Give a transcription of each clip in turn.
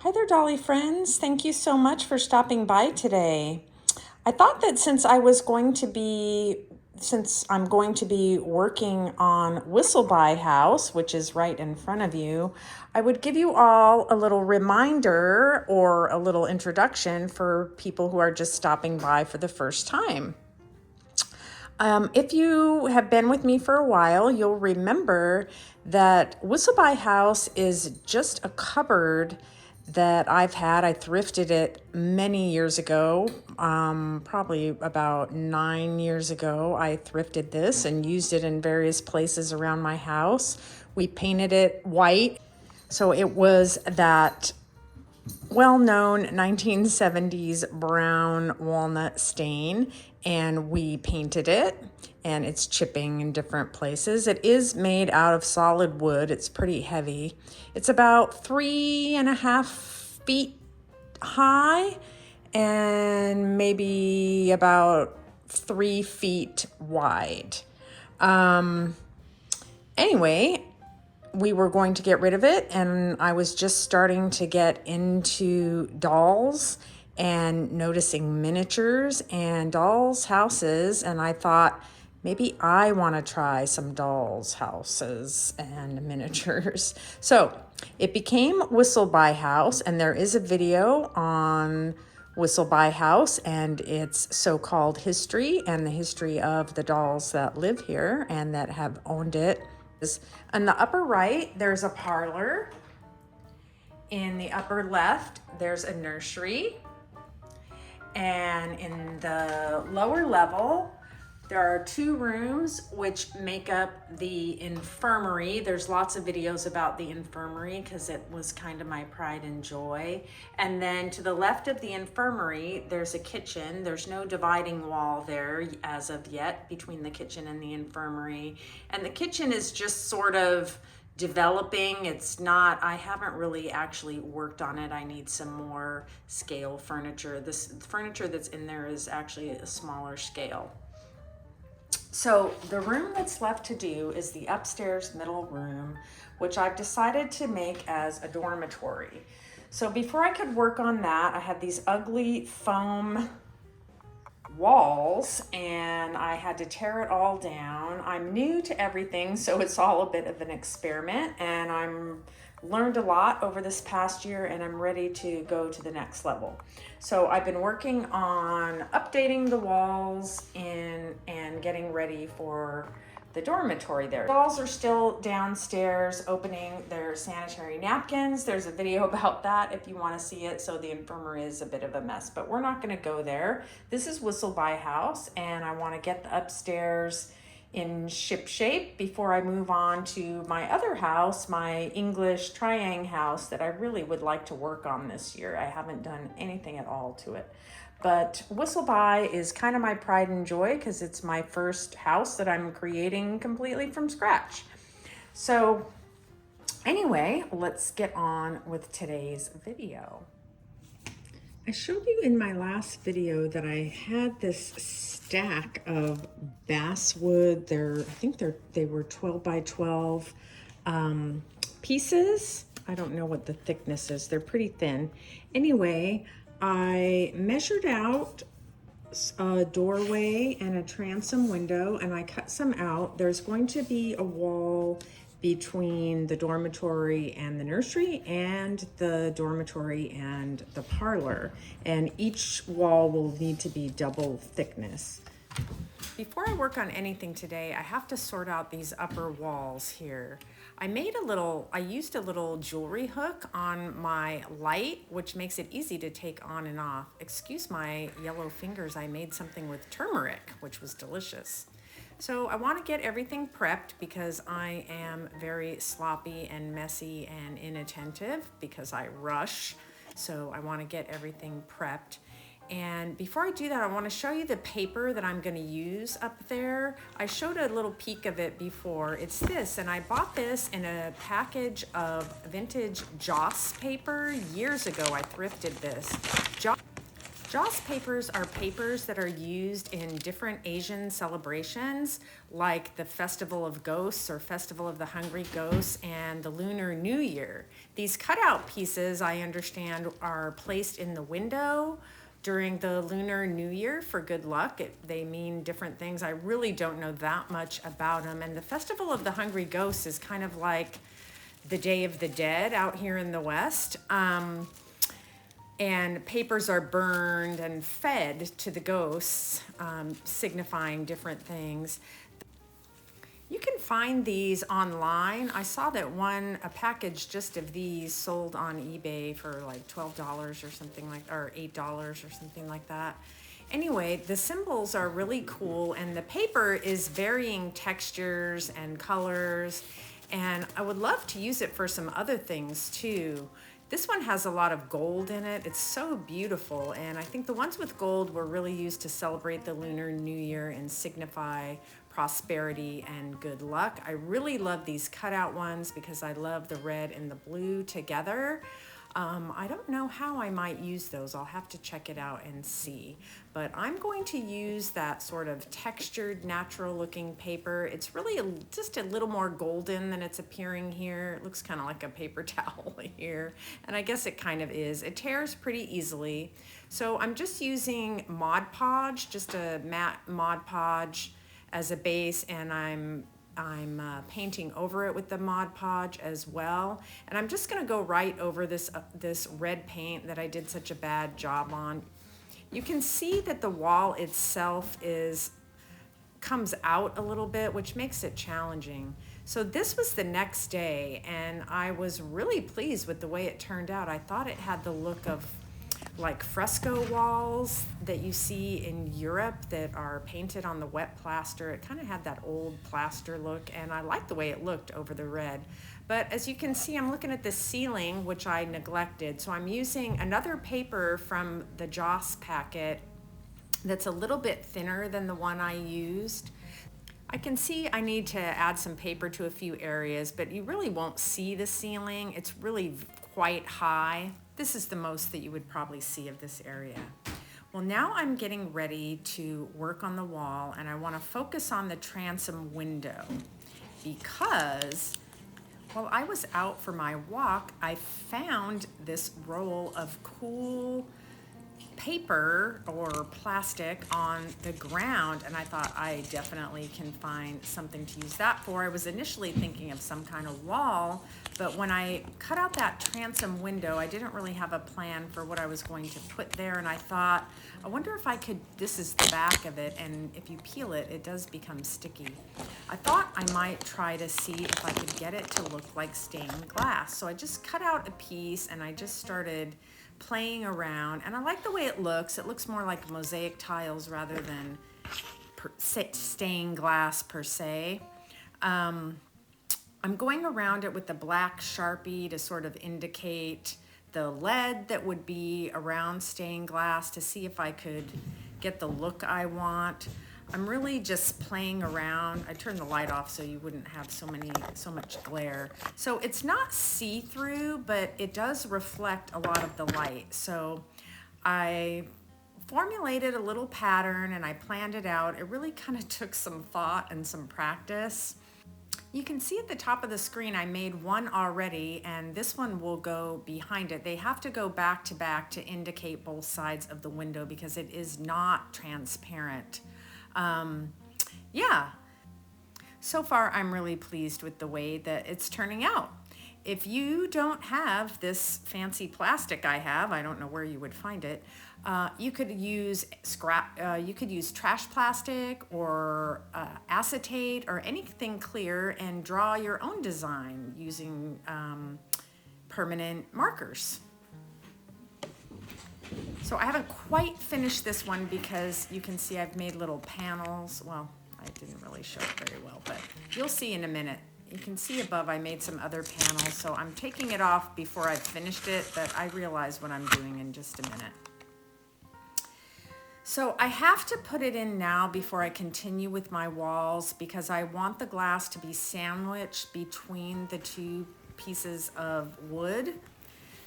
Hi there, Dolly friends. Thank you so much for stopping by today. I thought that since I'm going to be working on Whistleby House, which is right in front of you, I would give you all a little reminder or a little introduction for people who are just stopping by for the first time. If you have been with me for a while, you'll remember that Whistleby House is just a cupboard that I've had. I thrifted it many years ago, probably about 9 years ago. I thrifted this and used it in various places around my house. We painted it white, so it was that well-known 1970s brown walnut stain, and we painted it, and it's chipping in different places. It is made out of solid wood. It's pretty heavy. It's about 3.5 feet high and maybe about 3 feet wide. Anyway, we were going to get rid of it, and I was just starting to get into dolls and noticing miniatures and dolls' houses, and I thought maybe I want to try some dolls' houses and miniatures. So it became Whistleby House, and there is a video on Whistleby House and its so-called history and the history of the dolls that live here and that have owned it. On the upper right, there's a parlor. In the upper left, there's a nursery. And in the lower level, there are 2 rooms which make up the infirmary. There's lots of videos about the infirmary because it was kind of my pride and joy. And then to the left of the infirmary, there's a kitchen. There's no dividing wall there as of yet between the kitchen and the infirmary. And the kitchen is just sort of developing. It's not, I haven't really actually worked on it. I need some more scale furniture. This furniture that's in there is actually a smaller scale. So the room that's left to do is the upstairs middle room, which I've decided to make as a dormitory. So before I could work on that, I had these ugly foam walls and I had to tear it all down. I'm new to everything, so it's all a bit of an experiment, and I'm learned a lot over this past year, and I'm ready to go to the next level. So I've been working on updating the walls and getting ready for the dormitory there. The walls are still downstairs opening their sanitary napkins. There's a video about that if you want to see it. So the infirmary is a bit of a mess, but we're not going to go there. This is Whistleby House, and I want to get the upstairs in ship shape before I move on to my other house, my English triangle house that I really would like to work on this year. I haven't done anything at all to it. But Whistleby is kind of my pride and joy because it's my first house that I'm creating completely from scratch. So anyway, let's get on with today's video. I showed you in my last video that I had this stack of basswood. I think they were 12 by 12 pieces. I don't know what the thickness is. They're pretty thin. Anyway, I measured out a doorway and a transom window, and I cut some out. There's going to be a wall between the dormitory and the nursery, and the dormitory and the parlor, and each wall will need to be double thickness. Before I work on anything today, I have to sort out these upper walls here. I used a little jewelry hook on my light, which makes it easy to take on and off. Excuse my yellow fingers, I made something with turmeric, which was delicious. So I want to get everything prepped because I am very sloppy and messy and inattentive because I rush. So I want to get everything prepped. And before I do that, I want to show you the paper that I'm going to use up there. I showed a little peek of it before. It's this, and I bought this in a package of vintage Joss paper years ago. I thrifted this. Joss papers are papers that are used in different Asian celebrations, like the Festival of Ghosts or Festival of the Hungry Ghosts and the Lunar New Year. These cutout pieces, I understand, are placed in the window during the Lunar New Year for good luck. They mean different things. I really don't know that much about them. And the Festival of the Hungry Ghosts is kind of like the Day of the Dead out here in the West. And papers are burned and fed to the ghosts, signifying different things. You can find these online. I saw that a package just of these sold on eBay for like $12 or something like, or $8 or something like that. Anyway, the symbols are really cool, and the paper is varying textures and colors, and I would love to use it for some other things too. This one has a lot of gold in it. It's so beautiful, and I think the ones with gold were really used to celebrate the Lunar New Year and signify prosperity and good luck. I really love these cutout ones because I love the red and the blue together. I don't know how I might use those. I'll have to check it out and see. But I'm going to use that sort of textured, natural looking paper. It's really just a little more golden than it's appearing here. It looks kind of like a paper towel here. And I guess it kind of is. It tears pretty easily. So I'm just using Mod Podge, just a matte Mod Podge as a base, and I'm painting over it with the Mod Podge as well. And I'm just gonna go right over this red paint that I did such a bad job on. You can see that the wall itself comes out a little bit, which makes it challenging. So this was the next day, and I was really pleased with the way it turned out. I thought it had the look of like fresco walls that you see in Europe that are painted on the wet plaster. It kind of had that old plaster look, and I liked the way it looked over the red. But as you can see, I'm looking at the ceiling, which I neglected. So I'm using another paper from the Joss packet that's a little bit thinner than the one I used. I can see I need to add some paper to a few areas, but you really won't see the ceiling. It's really quite high. This is the most that you would probably see of this area. Well, now I'm getting ready to work on the wall, and I want to focus on the transom window because while I was out for my walk, I found this roll of cool paper or plastic on the ground, and I thought I definitely can find something to use that for. I was initially thinking of some kind of wall, but when I cut out that transom window, I didn't really have a plan for what I was going to put there, and I thought, I wonder if I could, this is the back of it, and if you peel it, it does become sticky. I thought I might try to see if I could get it to look like stained glass. So I just cut out a piece, and I just started playing around, and I like the way it looks. It looks more like mosaic tiles rather than stained glass per se. I'm going around it with the black Sharpie to sort of indicate the lead that would be around stained glass to see if I could get the look I want. I'm really just playing around. I turned the light off so you wouldn't have so much glare. So it's not see-through, but it does reflect a lot of the light. So I formulated a little pattern and I planned it out. It really kind of took some thought and some practice. You can see at the top of the screen I made one already, and this one will go behind it. They have to go back to indicate both sides of the window because it is not transparent. Yeah, so far I'm really pleased with the way that it's turning out. If you don't have this fancy plastic I have, I don't know where you would find it, you could use you could use trash plastic or acetate or anything clear and draw your own design using permanent markers. So I haven't quite finished this one because you can see I've made little panels. Well, I didn't really show it very well, but you'll see in a minute. You can see above I made some other panels, so I'm taking it off before I've finished it, but I realize what I'm doing in just a minute. So I have to put it in now before I continue with my walls because I want the glass to be sandwiched between the two pieces of wood.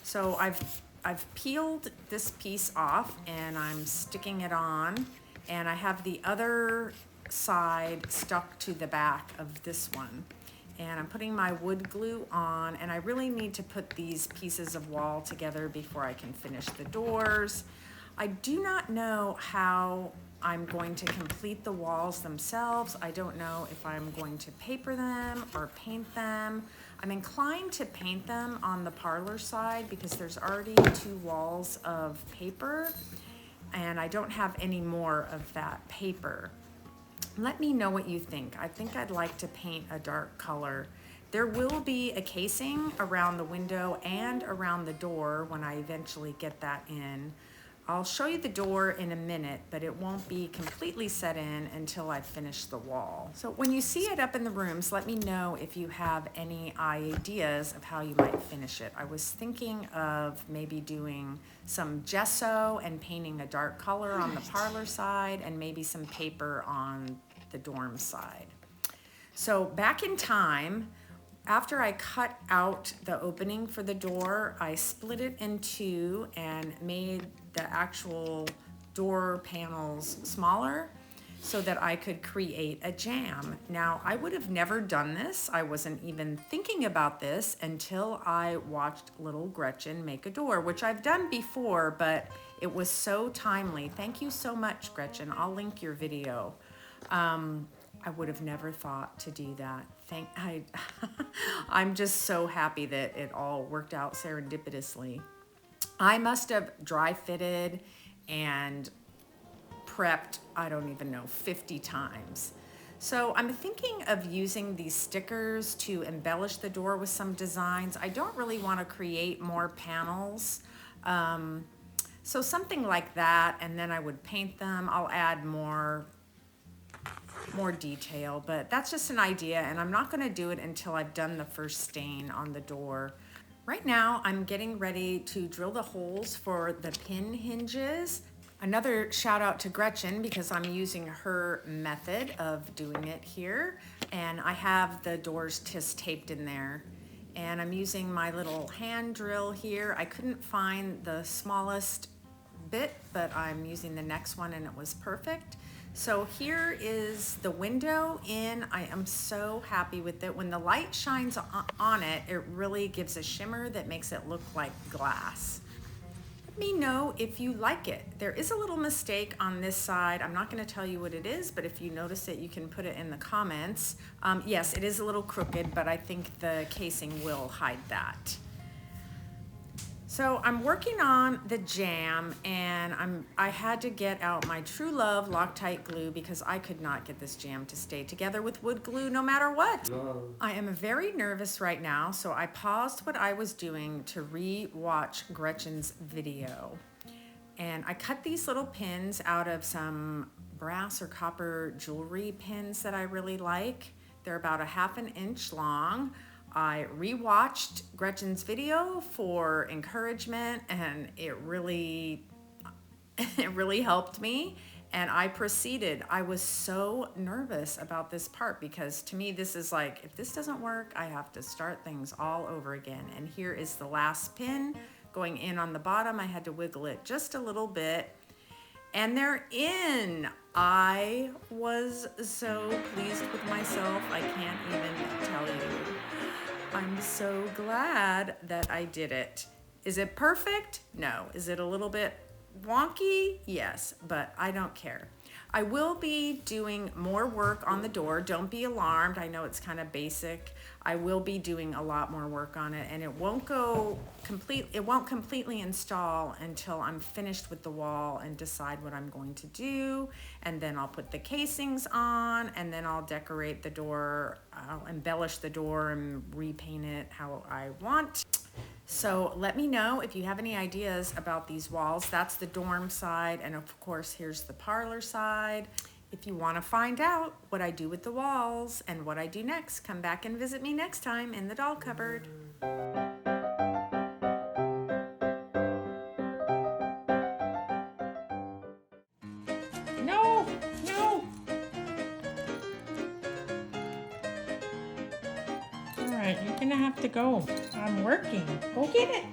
So I've I've peeled this piece off and I'm sticking it on, and I have the other side stuck to the back of this one. And I'm putting my wood glue on, and I really need to put these pieces of wall together before I can finish the doors. I do not know how I'm going to complete the walls themselves. I don't know if I'm going to paper them or paint them. I'm inclined to paint them on the parlor side because there's already 2 walls of paper, and I don't have any more of that paper. Let me know what you think. I think I'd like to paint a dark color. There will be a casing around the window and around the door when I eventually get that in. I'll show you the door in a minute, but it won't be completely set in until I finish the wall. So when you see it up in the rooms, let me know if you have any ideas of how you might finish it. I was thinking of maybe doing some gesso and painting a dark color on the parlor side, and maybe some paper on the dorm side. So back in time, after I cut out the opening for the door, I split it in 2 and made the actual door panels smaller so that I could create a jamb. Now, I would have never done this. I wasn't even thinking about this until I watched Little Gretchen make a door, which I've done before, but it was so timely. Thank you so much, Gretchen. I'll link your video. I would have never thought to do that. I'm just so happy that it all worked out serendipitously. I must have dry fitted and prepped, I don't even know, 50 times. So I'm thinking of using these stickers to embellish the door with some designs. I don't really want to create more panels. So something like that, and then I would paint them. I'll add more detail, but that's just an idea, and I'm not going to do it until I've done the first stain on the door. Right now, I'm getting ready to drill the holes for the pin hinges. Another shout out to Gretchen because I'm using her method of doing it here, and I have the doors just taped in there. And I'm using my little hand drill here. I couldn't find the smallest bit, but I'm using the next one and it was perfect. So here is the window in. I am so happy with it. When the light shines on it, it really gives a shimmer that makes it look like glass. Let me know if you like it. There is a little mistake on this side. I'm not going to tell you what it is, but if you notice it, you can put it in the comments. Yes, it is a little crooked, but I think the casing will hide that. So I'm working on the jam, and I had to get out my True Love Loctite glue because I could not get this jam to stay together with wood glue no matter what. No. I am very nervous right now, so I paused what I was doing to re-watch Gretchen's video. And I cut these little pins out of some brass or copper jewelry pins that I really like. They're about 1/2 inch long. I rewatched Gretchen's video for encouragement, and it really helped me. And I proceeded. I was so nervous about this part because to me, this is like, if this doesn't work, I have to start things all over again. And here is the last pin going in on the bottom. I had to wiggle it just a little bit, and they're in. I was so pleased with myself. I can't even tell you. I'm so glad that I did it. Is it perfect? No. Is it a little bit wonky? Yes, but I don't care. I will be doing more work on the door. Don't be alarmed. I know it's kind of basic. I will be doing a lot more work on it, and it won't completely install until I'm finished with the wall and decide what I'm going to do. And then I'll put the casings on, and then I'll decorate the door. I'll embellish the door and repaint it how I want. So let me know if you have any ideas about these walls. That's the dorm side, and of course here's the parlor side. If you want to find out what I do with the walls and what I do next, come back and visit me next time in the doll cupboard. No, no. All right, you're gonna have to go. I'm working. Go get it.